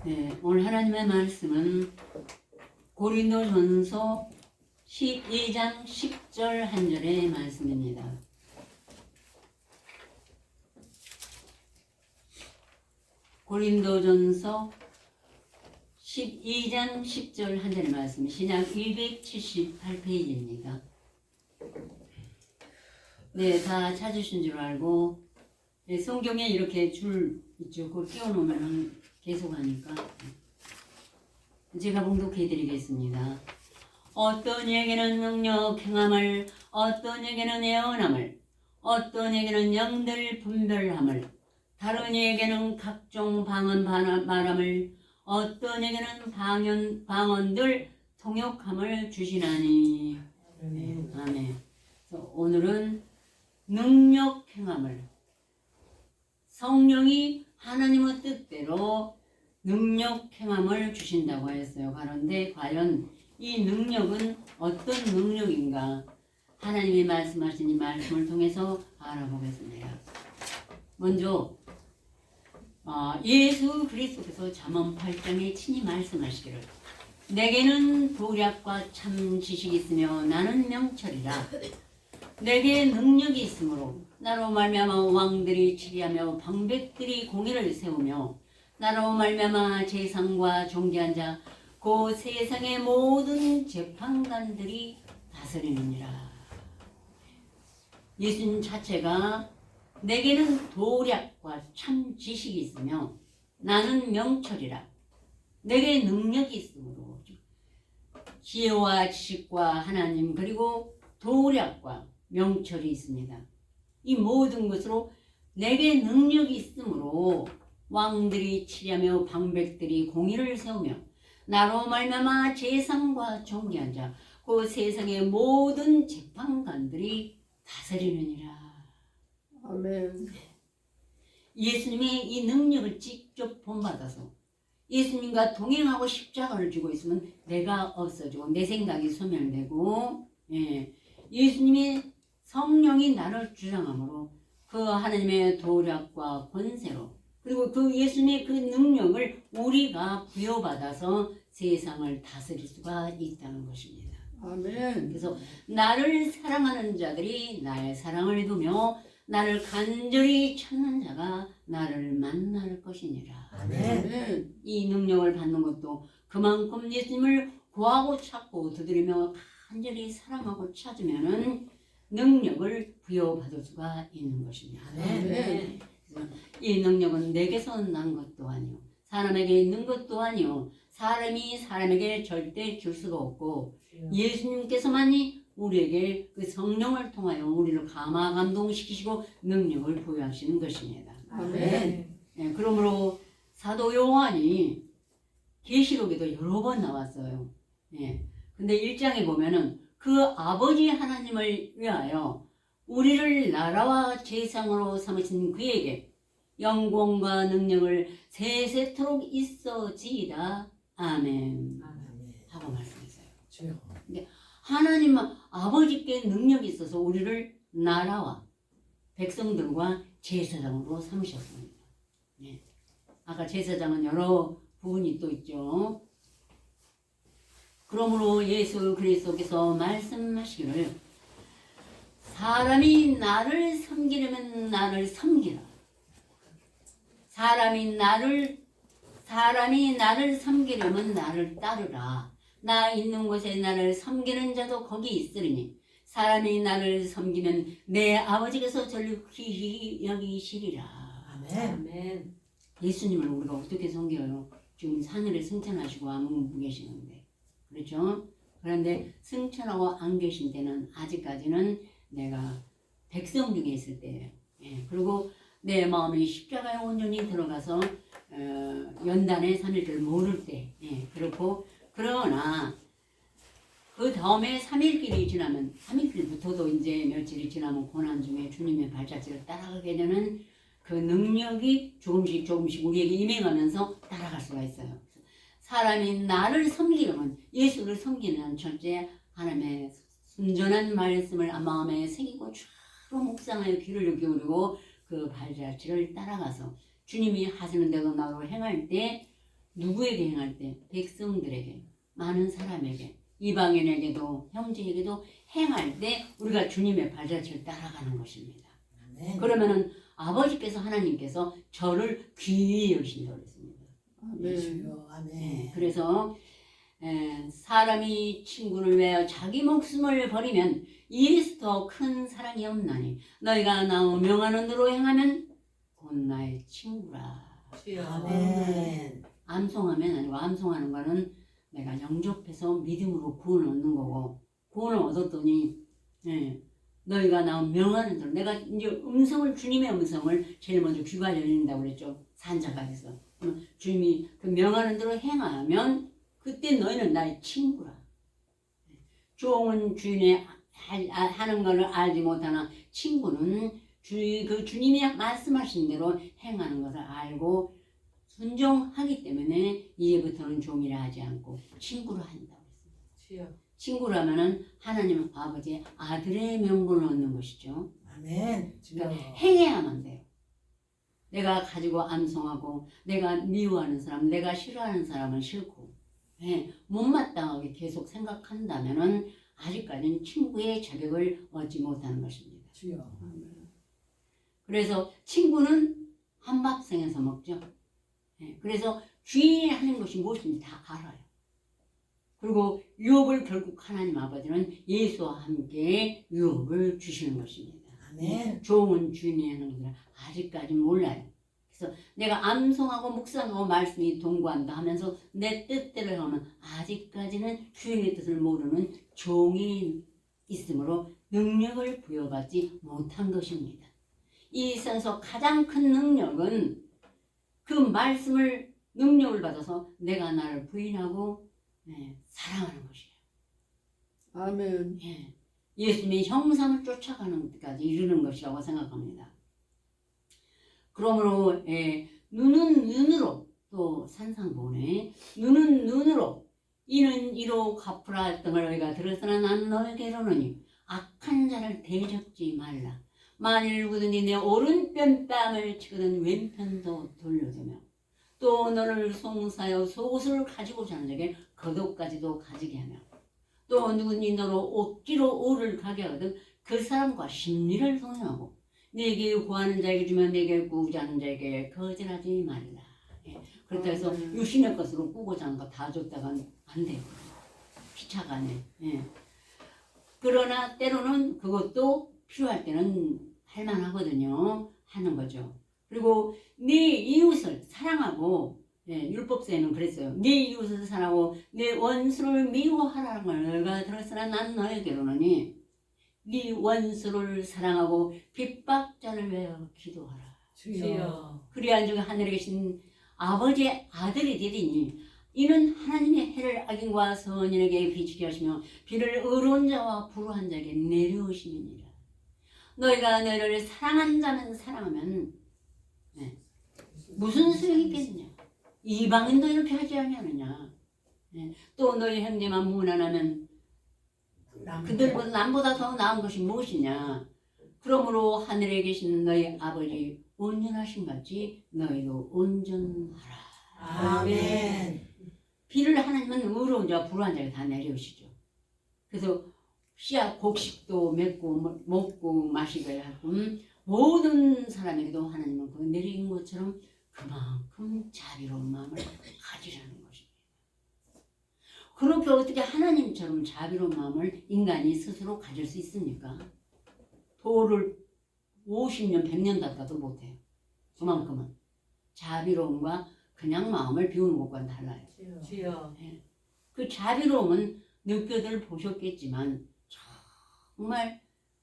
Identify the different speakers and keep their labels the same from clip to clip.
Speaker 1: 네, 오늘 하나님의 말씀은 고린도전서 12장 10절 한 절의 말씀입니다. 고린도전서 12장 10절 한 절의 말씀, 신약 278페이지입니다. 네, 다 찾으신 줄 알고, 네, 성경에 이렇게 줄 있죠. 그걸 끼워놓으면 계속 하니까 제가 봉독해 드리겠습니다. 어떤 이에게는 능력 행함을, 어떤 이에게는 예언함을, 어떤 이에게는 영들 분별함을, 다른 이에게는 각종 방언 말함을, 어떤 이에게는 방언들 통역함을 주시나니. 네, 아멘. 그래서 오늘은 능력 행함을, 성령이 하나님의 뜻대로 능력 행함을 주신다고 했어요. 그런데 과연 이 능력은 어떤 능력인가? 하나님이 말씀하신 이 말씀을 통해서 알아보겠습니다. 먼저 예수 그리스도께서 잠언 8장에 친히 말씀하시기를, 내게는 도략과 참 지식이 있으며 나는 명철이라. 내게 능력이 있으므로 나로 말미암아 왕들이 치리하며 방백들이 공의를 세우며 나로 말미암아 재상과 존귀한 자 그 세상의 모든 재판관들이 다스리느니라. 예수님 자체가 내게는 도략과 참 지식이 있으며 나는 명철이라. 내게 능력이 있으므로 지혜와 지식과 하나님 그리고 도략과 명철이 있습니다. 이 모든 것으로 내게 능력이 있으므로 왕들이 치리하며 방백들이 공의를 세우며 나로 말미암아 재상과 존귀한 자 그 세상의 모든 재판관들이 다스리느니라.
Speaker 2: 아멘.
Speaker 1: 예수님의 이 능력을 직접 본받아서 예수님과 동행하고 십자가를 쥐고 있으면 내가 없어지고 내 생각이 소멸되고, 예수님의 성령이 나를 주장함으로 그 하나님의 도략과 권세로 그리고 그 예수님의 그 능력을 우리가 부여받아서 세상을 다스릴 수가 있다는 것입니다.
Speaker 2: 아멘.
Speaker 1: 그래서 나를 사랑하는 자들이 나의 사랑을 두며 나를 간절히 찾는 자가 나를 만날 것이니라.
Speaker 2: 아멘.
Speaker 1: 이 능력을 받는 것도 그만큼 예수님을 구하고 찾고 두드리며 간절히 사랑하고 찾으면은 능력을 부여받을 수가 있는 것입니다.
Speaker 2: 아멘.
Speaker 1: 그래서 이 능력은 내게서 난 것도 아니요, 사람에게 있는 것도 아니요, 사람이 사람에게 절대 줄 수가 없고 예수님께서만이 우리에게 그 성령을 통하여 우리를 감동시키시고 능력을 부여하시는 것입니다.
Speaker 2: 아멘.
Speaker 1: 그러므로 사도 요한이 계시록에도 여러 번 나왔어요. 근데 1장에 보면은 그 아버지 하나님을 위하여 우리를 나라와 제상으로 삼으신 그에게 영광과 능력을 세세토록 있어지이다. 아멘. 하고 말씀했어요. 근데 하나님 아버지께 능력이 있어서 우리를 나라와 백성들과 제사장으로 삼으셨습니다. 아까 제사장은 여러 부분이 또 있죠. 그러므로 예수 그리스도께서 말씀하시기를, 사람이 나를 섬기려면 나를 섬기라. 사람이 나를 섬기려면 나를 따르라. 나 있는 곳에 나를 섬기는 자도 거기 있으리니 사람이 나를 섬기면 내 아버지께서 저를 귀히 여기시리라.
Speaker 2: 아멘.
Speaker 1: 예수님을 우리가 어떻게 섬겨요? 지금 하늘에 승천하시고 안 계시는데, 그렇죠? 그런데 승천하고 안 계신 때는 아직까지는 내가 백성 중에 있을 때예요. 그리고 내 마음이 십자가에 온전히 들어가서 연단의 3일절 모를 때, 그렇고, 그러나 그 다음에 3일길이 지나면, 3일길부터도 이제 며칠이 지나면 고난 중에 주님의 발자취를 따라가게 되는 그 능력이 조금씩 우리에게 임해가면서 따라갈 수가 있어요. 사람이 나를 섬기려면 예수를 섬기는 첫째 하나님의 순전한 말씀을 마음에 새기고 주로 묵상하여 귀를 기울이고 그 발자취를 따라가서 주님이 하시는 대로 나로 행할 때 누구에게 행할 때? 백성들에게, 많은 사람에게, 이방인에게도 형제에게도 행할 때 우리가 주님의 발자취를 따라가는 것입니다.
Speaker 3: 아멘.
Speaker 1: 그러면은 아버지께서 하나님께서 저를 귀히 여기신다고 그랬습니다.
Speaker 2: 아멘.
Speaker 3: 주여. 아멘.
Speaker 1: 그래서 사람이 친구를 위하여 자기 목숨을 버리면 이에서 더 큰 사랑이 없나니 너희가 나오 명하는 대로 행하면 곧 나의 친구라.
Speaker 2: 주여.
Speaker 3: 아멘.
Speaker 1: 암송하면 아니고 암송하는 거는 내가 영접해서 믿음으로 구원을 얻는 거고 구원을 얻었더니 너희가 나온 명하는 대로 내가 이제 음성을 주님의 음성을 제일 먼저 귀가 열린다고 그랬죠. 산자가에서 주님이 그 명하는 대로 행하면 그때 너희는 나의 친구라. 종은 주인의 하는 것을 알지 못하나 친구는 그 주님이 말씀하신 대로 행하는 것을 알고 순종하기 때문에 이제부터는 종이라 하지 않고 친구로 한다고 했습니다.
Speaker 2: 주여.
Speaker 1: 친구라면은 하나님 아버지의 아들의 명분을 얻는 것이죠.
Speaker 3: 아멘. 주여.
Speaker 1: 그러니까 행해야만 돼요. 내가 가지고 암송하고 내가 미워하는 사람, 내가 싫어하는 사람은 싫고 못마땅하게 계속 생각한다면은 아직까지는 친구의 자격을 얻지 못하는 것입니다.
Speaker 3: 주여.
Speaker 2: 아멘.
Speaker 1: 그래서 친구는 한밥상에서 먹죠. 그래서 주인이 하는 것이 무엇인지 다 알아요. 그리고 유업을 결국 하나님 아버지는 예수와 함께 유업을 주시는 것입니다.
Speaker 3: 아멘.
Speaker 1: 종은 주인이 하는 것을 아직까지 몰라요. 그래서 내가 암송하고 묵상하고 말씀이 동거한다 하면서 내 뜻대로 하면 아직까지는 주인의 뜻을 모르는 종이 있으므로 능력을 부여받지 못한 것입니다. 이 세상에서 가장 큰 능력은 그 말씀을 능력을 받아서 내가 나를 부인하고 사랑하는 것이에요.
Speaker 2: 아멘.
Speaker 1: 예수님의 형상을 쫓아가는 데까지 이르는 것이라고 생각합니다. 그러므로 눈은 눈으로 또 산상보네 눈은 눈으로 이는 이로 갚으라 했던 걸 너희가 들었으나 난 너에게 이르노니 악한 자를 대적지 말라. 만일 누구든지 내 오른편 뺨을 치거든 왼편도 돌려주며 또 너를 송사하여 속옷을 가지고 자는 자에게 겉옷까지도 가지게 하며 또 누구든지 너로 억지로 오를 가게 하거든 그 사람과 심리를 동행하고 내게 구하는 자에게 주면 내게 구하는 자에게 거절하지 말라. 그렇다 해서 육신의 것으로 꾸고자 하는 거 다 줬다간 안 돼요. 피차가네. 그러나 때로는 그것도 필요할 때는 할만하거든요. 하는 거죠. 그리고 네 이웃을 사랑하고 율법서에는 그랬어요. 네 이웃을 사랑하고 내 원수를 미워하라는 걸 너희가 들었으나 난 너에게로는 네 원수를 사랑하고 핍박자를 위하여 기도하라.
Speaker 3: 주여.
Speaker 1: 그리한 중 하늘에 계신 아버지의 아들이 되리니 이는 하나님의 해를 악인과 선인에게 비추게 하시며 비를 의로운 자와 불우한 자에게 내려오시느니라. 너희가 너희를 사랑한 자는 사랑하면 무슨 소용이 있겠느냐. 이방인도 이렇게 하지 아니하느냐. 또 너희 형제만 무난하면 그들보다 남보다 더 나은 것이 무엇이냐. 그러므로 하늘에 계신 너희 아버지 온전하신 같이 너희도 온전하라.
Speaker 3: 아멘.
Speaker 1: 비를 하나님은 의로운 자와 불우한 자에게 다 내려오시죠. 그래서 씨앗 곡식도 맺고 먹고 마시게 하고 모든 사람에게도 하나님은 그 내린 것처럼 그만큼 자비로운 마음을 가지라는 것입니다. 그렇게 어떻게 하나님처럼 자비로운 마음을 인간이 스스로 가질 수 있습니까? 돌을 50년, 100년 닦아도 못해요. 그만큼은. 자비로움과 그냥 마음을 비우는 것과는 달라요.
Speaker 2: 주여.
Speaker 1: 그 자비로움은 느껴들 보셨겠지만 정말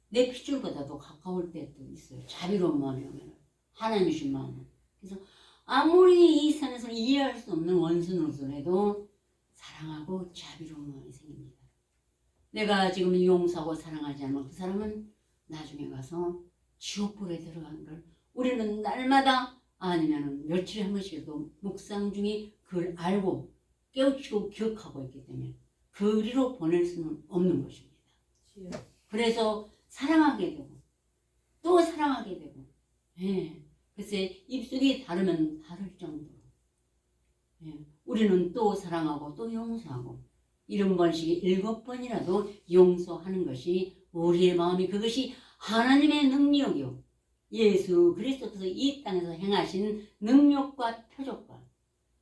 Speaker 1: 내 핏줄보다도 가까울 때도 있어요. 자비로운 마음이 오면 하나님 주신 마음은. 그래서 아무리 이 산에서 이해할 수 없는 원수노릇해도 사랑하고 자비로운 마음이 생깁니다. 내가 지금 용서하고 사랑하지 않으면 그 사람은 나중에 가서 지옥불에 들어가는 걸 우리는 날마다 아니면 며칠에 한 번씩도 묵상 중에 그걸 알고 깨우치고 기억하고 있기 때문에 그리로 보낼 수는 없는 것입니다.
Speaker 2: 주여.
Speaker 1: 그래서 사랑하게 되고 또 사랑하게 되고 글쎄 입술이 다르면 다를 정도로 우리는 또 사랑하고 또 용서하고 70번씩 7번이라도 용서하는 것이 우리의 마음이 그것이 하나님의 능력이요. 예수 그리스도께서 이 땅에서 행하신 능력과 표적과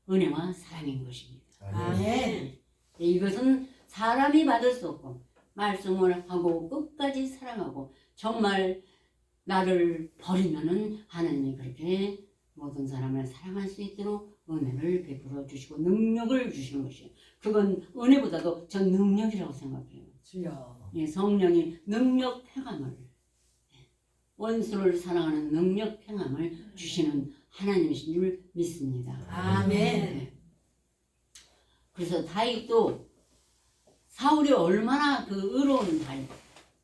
Speaker 1: 은혜와 사랑인 것입니다.
Speaker 3: 아멘.
Speaker 1: 이것은 사람이 받을 수 없고 말씀을 하고 끝까지 사랑하고 정말 나를 버리면은 하나님이 그렇게 모든 사람을 사랑할 수 있도록 은혜를 베풀어 주시고 능력을 주시는 것이에요. 그건 은혜보다도 전 능력이라고 생각해요.
Speaker 3: 주여.
Speaker 1: 성령이 능력 행함을 원수를 사랑하는 능력 행함을 주시는 하나님이신 줄 믿습니다.
Speaker 3: 아멘.
Speaker 1: 그래서 다윗도 사울이 얼마나 그 의로운 다윗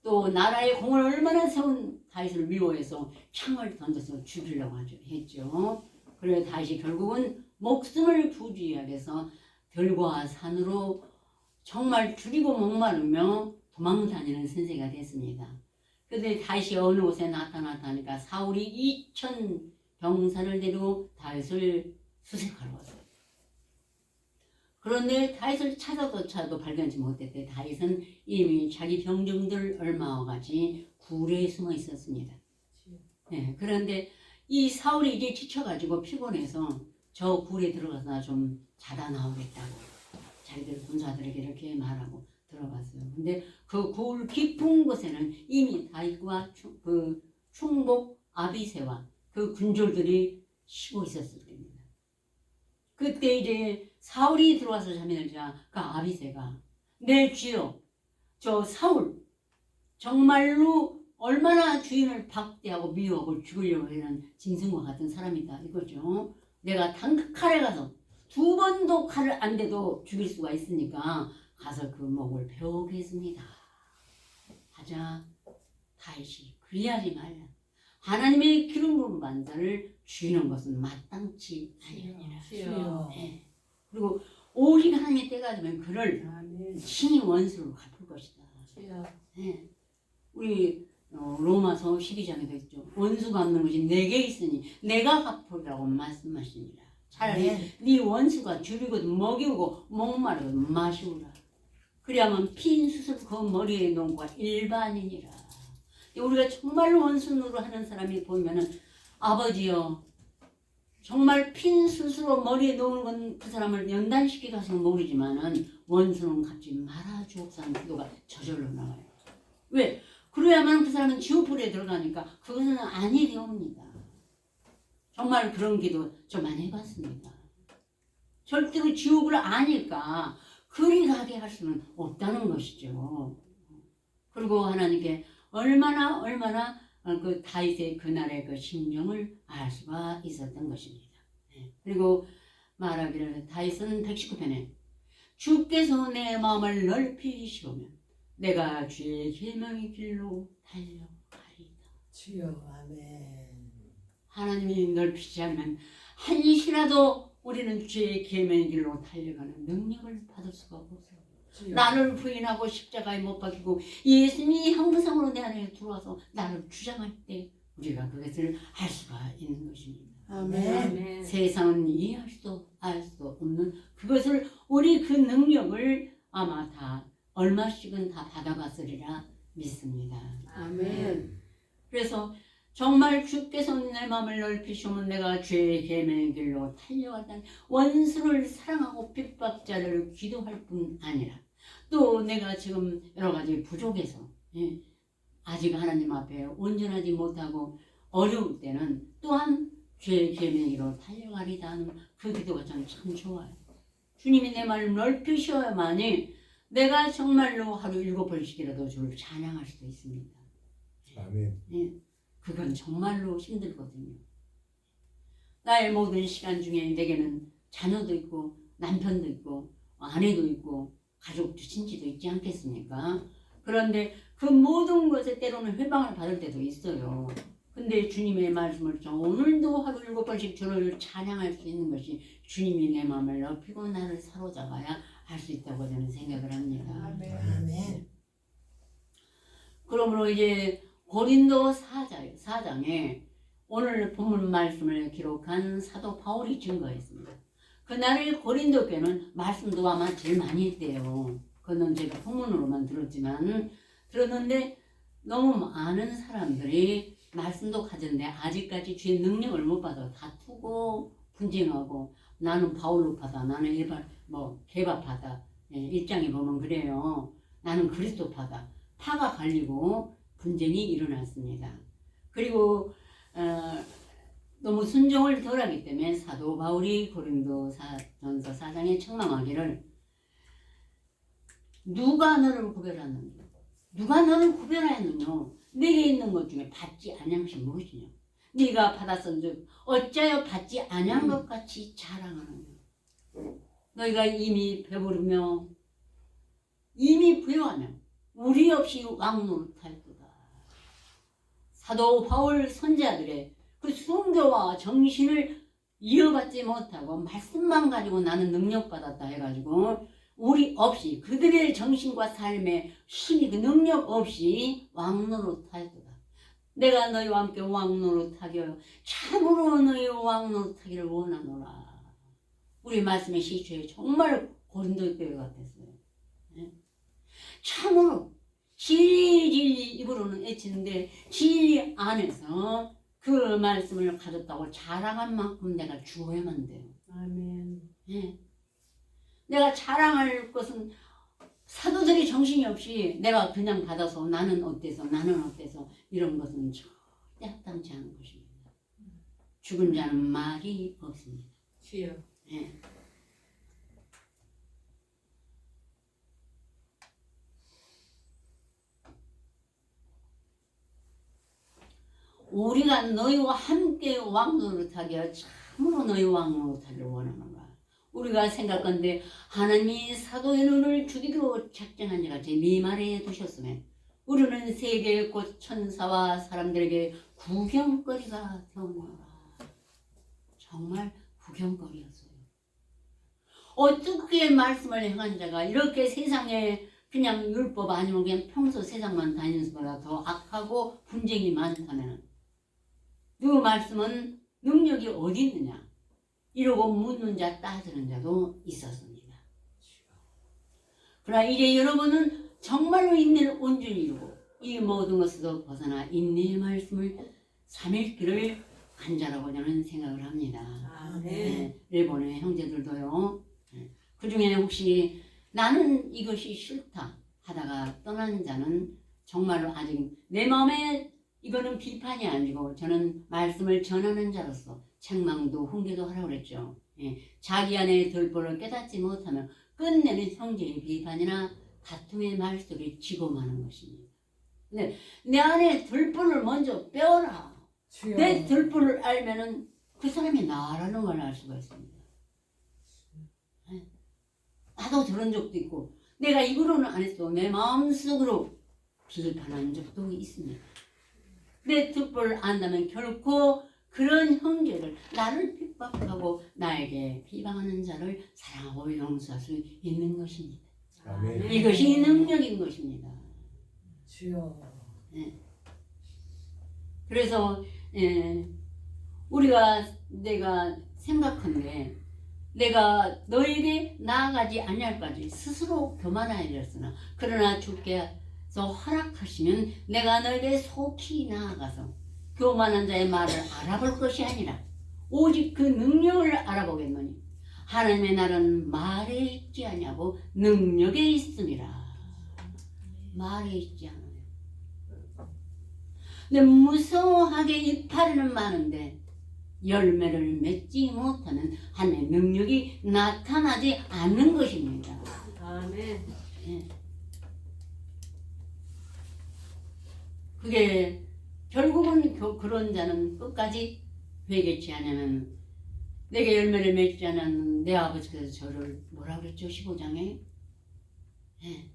Speaker 1: 또 나라의 공을 얼마나 세운 다윗을 미워해서 창을 던져서 죽이려고 했죠. 그래 다윗이 결국은 목숨을 부지하게 해서 들과 산으로 정말 죽이고 목마르며 도망다니는 선생가 됐습니다. 그런데 다윗이 어느 곳에 나타났다니까 사울이 2000 병사를 데리고 다윗을 수색하러 왔어요. 그런데 다윗을 찾아도 발견하지 못했대. 다윗은 이미 자기 병정들 얼마와 같이 굴에 숨어 있었습니다. 네, 그런데 이 사울이 이제 지쳐가지고 피곤해서 저 굴에 들어가서 나 좀 자다 나오겠다고 자기들 군사들에게 이렇게 말하고 들어갔어요. 근데 그 굴 깊은 곳에는 이미 다윗과 그 충복 아비새와 그 군졸들이 쉬고 있었을 때입니다. 그때 이제 사울이 들어와서 잠이 들자 그 아비새가 내 주여 저 사울 정말로 얼마나 주인을 박대하고 미워하고 죽이려고 하는 짐승과 같은 사람이다 이거죠. 내가 칼에 가서 2번도 칼을 안 대도 죽일 수가 있으니까 가서 그 목을 베어오겠습니다. 하자 다윗이 그리하지 말라. 하나님의 기름 부은 반사를 주는 것은 마땅치 아니하니라.
Speaker 3: 주여.
Speaker 1: 네. 그리고 오직 하나님의 때가 되면 그를
Speaker 2: 아멘.
Speaker 1: 신이 원수로 갚을 것이다.
Speaker 3: 주여.
Speaker 1: 네. 우리 로마서 12장에도 있죠. 원수 갚는 것이 내게 있으니 내가 갚으리라고 말씀하시니라. 차라리 네 원수가 줄이고도 먹이고 목마르고 마시우라. 그래야만 핀 수술 그 머리에 놓은 거 일반인이라. 우리가 정말로 원수로 하는 사람이 보면은 아버지요 정말 핀 수술로 머리에 놓는 건 그 사람을 연단시키게 가서는 모르지만은 원수는 갚지 말아 주옵사는 기도가 저절로 나와요. 왜? 그래야만 그 사람은 지옥불에 들어가니까 그것은 아니 되옵니다. 정말 그런 기도 저 많이 해봤습니다. 절대로 지옥을 아니까 그리 가게 할 수는 없다는 것이죠. 그리고 하나님께 얼마나 그 다윗의 그날의 그 심정을 알 수가 있었던 것입니다. 그리고 말하기를 다윗은 119편에 주께서 내 마음을 넓히시오면 내가 주의 계명의 길로 달려가리이다.
Speaker 3: 주여. 아멘.
Speaker 1: 하나님이 넓히지 않으면 한시라도 우리는 주의 계명의 길로 달려가는 능력을 받을 수가 없어요.
Speaker 3: 주여.
Speaker 1: 나를 부인하고 십자가에 못 박히고 예수님이 형상으로 내 안에 들어와서 나를 주장할 때 우리가 그것을 알 수가 있는 것입니다.
Speaker 3: 아멘.
Speaker 2: 아멘.
Speaker 1: 세상은 이해할 수도 알 수도 없는 그것을 우리 그 능력을 아마 다 얼마씩은 다 받아봤으리라 믿습니다.
Speaker 2: 아멘.
Speaker 1: 그래서 정말 주께서 내 마음을 넓히시면 내가 주의 계명의 길로 달려가다니 원수를 사랑하고 핍박자를 기도할 뿐 아니라 또 내가 지금 여러 가지 부족해서 아직 하나님 앞에 온전하지 못하고 어려울 때는 또한 주의 계명으로 달려가리다 하는 그 기도가 참 좋아요. 주님이 내 마음을 넓히셔야만이 내가 정말로 하루 7번씩이라도 주를 찬양할 수도 있습니다.
Speaker 4: 아멘.
Speaker 1: 그건 정말로 힘들거든요. 나의 모든 시간 중에 내게는 자녀도 있고 남편도 있고 아내도 있고 가족도 친지도 있지 않겠습니까? 그런데 그 모든 것에 때로는 회방을 받을 때도 있어요. 근데 주님의 말씀을 오늘도 하루 7번씩 주를 찬양할 수 있는 것이 주님이 내 마음을 넓히고 나를 사로잡아야 할 수 있다고 저는 생각을 합니다.
Speaker 3: 아멘.
Speaker 1: 그러므로 이제 고린도 4장에 오늘 본문 말씀을 기록한 사도 바울이 증거했습니다. 그날 고린도 교회는 말씀도 아마 제일 많이 했대요. 그거는 제가 소문으로만 들었는데 너무 많은 사람들이 말씀도 가졌는데 아직까지 주의 능력을 못 받아 다투고 분쟁하고 나는 바울로파다, 나는 일반 개바파다. 예, 일장에 보면 그래요. 나는 그리스도파다. 파가 갈리고 분쟁이 일어났습니다. 그리고 너무 순종을 덜하기 때문에 사도 바울이 고린도전서 4장에 책망하기를 누가 너를 구별하느냐? 누가 너를 구별하였느냐? 내게 있는 것 중에 받지 아니한 것이 무엇이냐? 네가 받았은즉 어찌하여 받지 아니한 것 같이 자랑하느냐? 너희가 이미 배부르며 이미 부여하며 우리 없이 왕노릇할도다. 사도 바울 선지자들의 그 순교와 정신을 이어받지 못하고 말씀만 가지고 나는 능력받았다 해가지고 우리 없이 그들의 정신과 삶의 힘이 그 능력 없이 왕노릇할도다. 내가 너희와 함께 왕노릇하기로 참으로 너희 왕노릇하기를 원하노라. 우리 말씀의 시초에 정말 고린도 교회 같았어요. 참으로 진리 입으로는 애치는데 진리 안에서 그 말씀을 가졌다고 자랑한 만큼 내가 주어야만 돼요.
Speaker 2: 아멘.
Speaker 1: 예. 내가 자랑할 것은 사도들이 정신이 없이 내가 그냥 받아서 나는 어때서 이런 것은 절대 합당치 않은 것입니다. 죽은 자는 말이 없습니다.
Speaker 2: 주여.
Speaker 1: 예. 우리가 너희와 함께 왕노릇하기에 참으로 너희 왕노릇하기를 원하노라. 우리가 생각건대 하나님이 사도의 눈을 죽이기로 작정한 자가 제 미말에 두셨으면 우리는 세계의 곧 천사와 사람들에게 구경거리가 되었노라. 정말 구경거리였어요. 어떻게 말씀을 행한 자가 이렇게 세상에 그냥 율법 아니면 그냥 평소 세상만 다니는 수보다 더 악하고 분쟁이 많다면 그 말씀은 능력이 어디 있느냐 이러고 묻는 자 따지는 자도 있었습니다. 그러나 이제 여러분은 정말로 인내를 온전히 이루고 이 모든 것에서 벗어나 인내의 말씀을 3일길을 간절하고 저는 생각을 합니다.
Speaker 2: 아멘.
Speaker 1: 네, 일본의 형제들도요. 그 중에 혹시 나는 이것이 싫다 하다가 떠난 자는 정말로 아직 내 마음에 이거는 비판이 아니고 저는 말씀을 전하는 자로서 책망도 훈계도 하라고 그랬죠. 예, 자기 안에 들보를 깨닫지 못하면 끝내는 형제의 비판이나 다툼의 말 속에 지고 마는 것입니다. 근데 내 안에 들보를 먼저 빼어라.
Speaker 2: 주여.
Speaker 1: 내 들보를 알면은 그 사람이 나라는 걸 알 수가 있습니다. 예. 나도 저런 적도 있고 내가 입으로는 안 했어. 내 마음속으로 비판한 적도 있습니다. 내 들보를 안다면 결코 그런 형제를 나를 핍박하고 나에게 비방하는 자를 사랑하고 용서할 수 있는 것입니다.
Speaker 4: 아멘.
Speaker 1: 이것이 능력인 것입니다.
Speaker 3: 주여.
Speaker 1: 예. 그래서 내가 생각한데 내가 너에게 나아가지 아니할까지 스스로 교만하여 이랬으나 그러나 주께서 허락하시면 내가 너에게 속히 나아가서 교만한 자의 말을 알아볼 것이 아니라 오직 그 능력을 알아보겠노니 하나님의 날은 말에 있지 아니하고 능력에 있음이라. 말에 있지 않아요. 근데 무성하게 이파리는 많은데 열매를 맺지 못하는 하나님의 능력이 나타나지 않는 것입니다.
Speaker 2: 아멘.
Speaker 1: 예. 그게 결국은 그런 자는 끝까지 회개치 않으면 내게 열매를 맺지 않은 내 아버지께서 저를 뭐라 그랬죠? 15장에 예.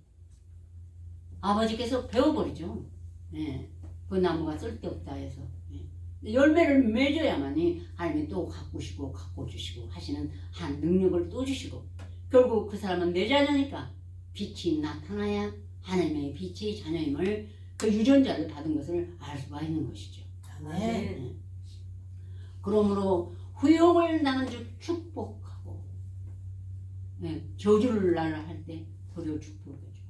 Speaker 1: 아버지께서 베어버리죠. 예. 그 나무가 쓸데없다 해서 예. 열매를 맺어야만이 하나님이 또 가꾸시고 가꿔주시고 하시는 한 능력을 또 주시고 결국 그 사람은 내 자녀니까 빛이 나타나야 하나님의 빛의 자녀임을 그 유전자를 받은 것을 알 수가 있는 것이죠.
Speaker 3: 아멘.
Speaker 1: 그러므로 후용을 나는 즉 축복하고 저주를 날라 할 때 도리어 축복을 줘.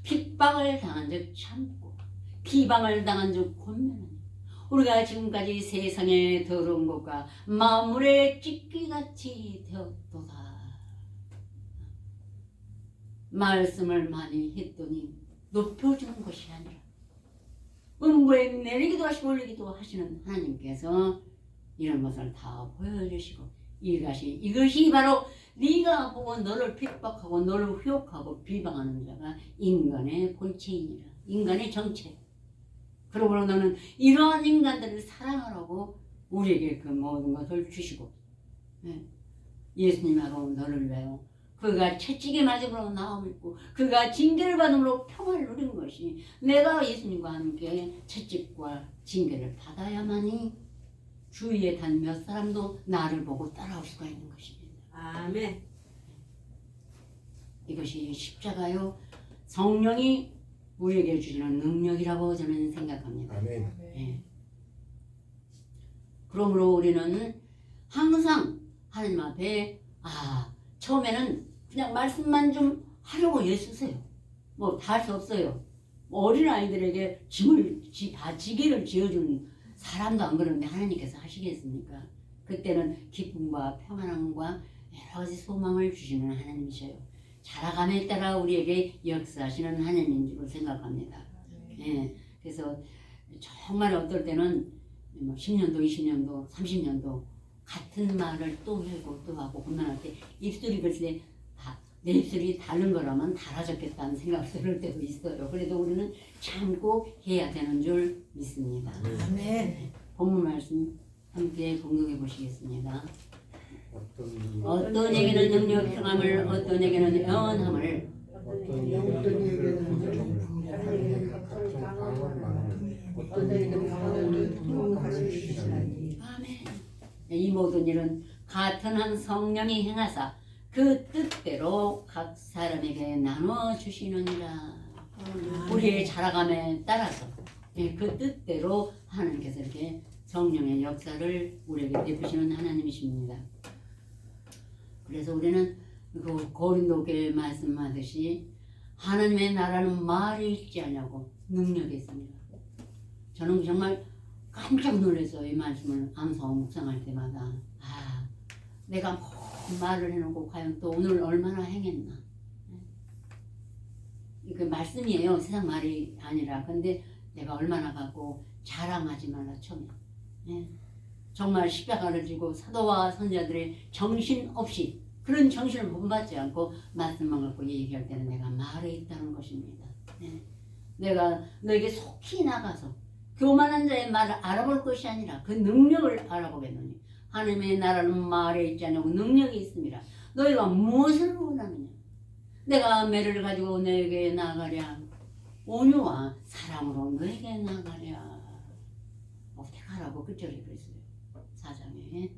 Speaker 1: 핍박을 당한 적 참고 비방을 당한 적 권면하니 우리가 지금까지 세상의 더러운 것과 만물의 찢기같이 되었도다. 말씀을 많이 했더니 높여주는 것이 아니라 음부에 내리기도 하시고 올리기도 하시는 하나님께서 이런 것을 다 보여주시고 이것이 바로 네가 보고 너를 핍박하고 너를 후욕하고 비방하는 자가 인간의 본체이니라. 인간의 정체. 그러고 너는 이러한 인간들을 사랑하라고 우리에게 그 모든 것을 주시고 예수님하고 너를 위하여 그가 채찍에 맞음으로 나음을 입고 그가 징계를 받음으로 평화를 누린 것이 내가 예수님과 함께 채찍과 징계를 받아야만이 주위에 단 몇 사람도 나를 보고 따라올 수가 있는 것입니다.
Speaker 2: 아멘.
Speaker 1: 이것이 십자가요 성령이 우리에게 주시는 능력이라고 저는 생각합니다.
Speaker 4: 아멘.
Speaker 1: 예. 그러므로 우리는 항상 하나님 앞에 처음에는 그냥 말씀만 좀 하려고 애쓰세요. 뭐 다 할 수 없어요. 어린 아이들에게 지기를 지어준 사람도 안 그러는데 하나님께서 하시겠습니까? 그때는 기쁨과 평안함과 여러 가지 소망을 주시는 하나님이셔요. 자라감에 따라 우리에게 역사하시는 하나님인 줄 생각합니다. 예, 그래서 정말 어떨 때는 10년도, 20년도, 30년도 같은 말을 또 하고 또 하고 고민할 때 입술이 글쎄 내 입술이 다른 거라면 달아졌겠다는 생각이 들 때도 있어요. 그래도 우리는 참고 해야 되는 줄 믿습니다.
Speaker 3: 아멘.
Speaker 1: 본문 말씀 함께 공동해 보시겠습니다.
Speaker 4: 어떤
Speaker 1: 어떤 에게는 능력 평함을 어떤 에게는 영원함을
Speaker 4: 어떤 이에게는 각종 방언 많은 어떤 이에게는 방언을 주시나니
Speaker 1: 아멘. 이 모든 일은 같은 한 성령이 행하사 그 뜻대로 각 사람에게 나누어 주시느니라. 우리의 자라감에 따라서 그 뜻대로 하나님께서 이렇게 성령의 역사를 우리에게 베푸시는 하나님이십니다. 그래서 우리는 그 고린도 교회 말씀하듯이 하나님의 나라는 말이 있지 않냐고 능력이 있습니다. 저는 정말 깜짝 놀라서 이 말씀을 암송하고 묵상할 때마다 내가 뭐 말을 해놓고 과연 또 오늘 얼마나 행했나. 그 말씀이에요. 세상 말이 아니라. 근데 내가 얼마나 갖고 자랑하지 말라 처음에. 정말 십자가를 지고 사도와 선지자들의 정신없이 그런 정신을 본받지 않고 말씀만 갖고 얘기할 때는 내가 말에 있다는 것입니다. 내가 너에게 속히 나가서 교만한 자의 말을 알아볼 것이 아니라 그 능력을 알아보겠노니 하나님의 나라는 말에 있지 않냐고 능력이 있습니다. 너희가 무엇을 원하느냐? 내가 매를 가지고 너에게 나가랴 온유와 사랑으로 너에게 나가랴. 어떻게 하라고 끝절에 그랬어요. 4장에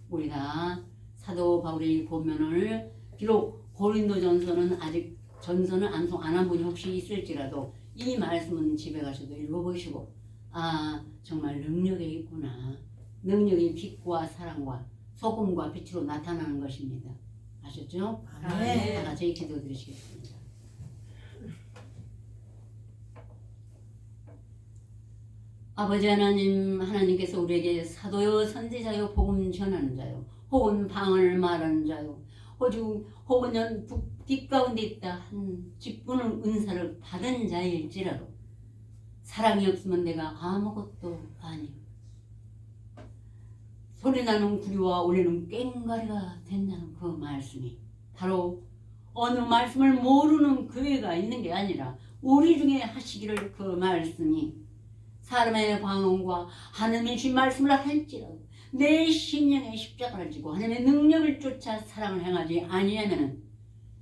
Speaker 1: 우리가 사도 바울의 본면을 비록 고린도전서는 아직 전서는 암송 안 한 분이 혹시 있을지라도 이 말씀은 집에 가셔도 읽어보시고 정말 능력이 있구나. 능력이 빛과 사랑과 소금과 빛으로 나타나는 것입니다. 아셨죠?
Speaker 3: 아멘.
Speaker 1: 다 같이 기도 드리시겠습니다. 아버지 하나님, 하나님께서 우리에게 사도요 선지자요 복음 전하는 자요 혹은 방언을 말하는 자요 혹은 뒷 가운데 있다 한 직분을 은사를 받은 자일지라도 사랑이 없으면 내가 아무것도 아니요 소리나는 구리와 울리는 꽹과리가 된다는 그 말씀이 바로 어느 말씀을 모르는 교회가 있는 게 아니라 우리 중에 하시기를 그 말씀이 사람의 방언과 하나님의 주신 말씀을 할지라도 내 심령의 십자가를 지고 하나님의 능력을 쫓아 사랑을 행하지 아니하면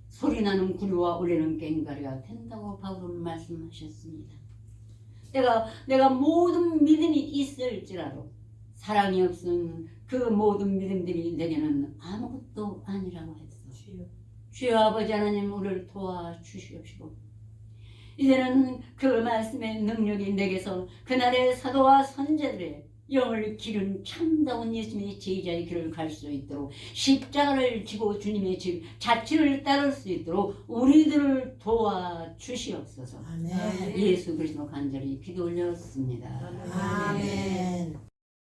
Speaker 1: 소리나는 구리와 울리는 꽹과리가 된다고 바울은 말씀하셨습니다. 내가 모든 믿음이 있을지라도 사랑이 없은 그 모든 믿음들이 내게는 아무것도 아니라고 했어. 주여 아버지 하나님 우리를 도와주시옵시고 이제는 그 말씀의 능력이 내게서 그날의 사도와 선제들의 영을 기른 참다운 예수님의 제자의 길을 갈 수 있도록 십자가를 지고 주님의 자취를 따를 수 있도록 우리들을 도와주시옵소서.
Speaker 3: 아멘.
Speaker 1: 예수 그리스도 간절히 기도 올렸습니다.
Speaker 3: 아멘.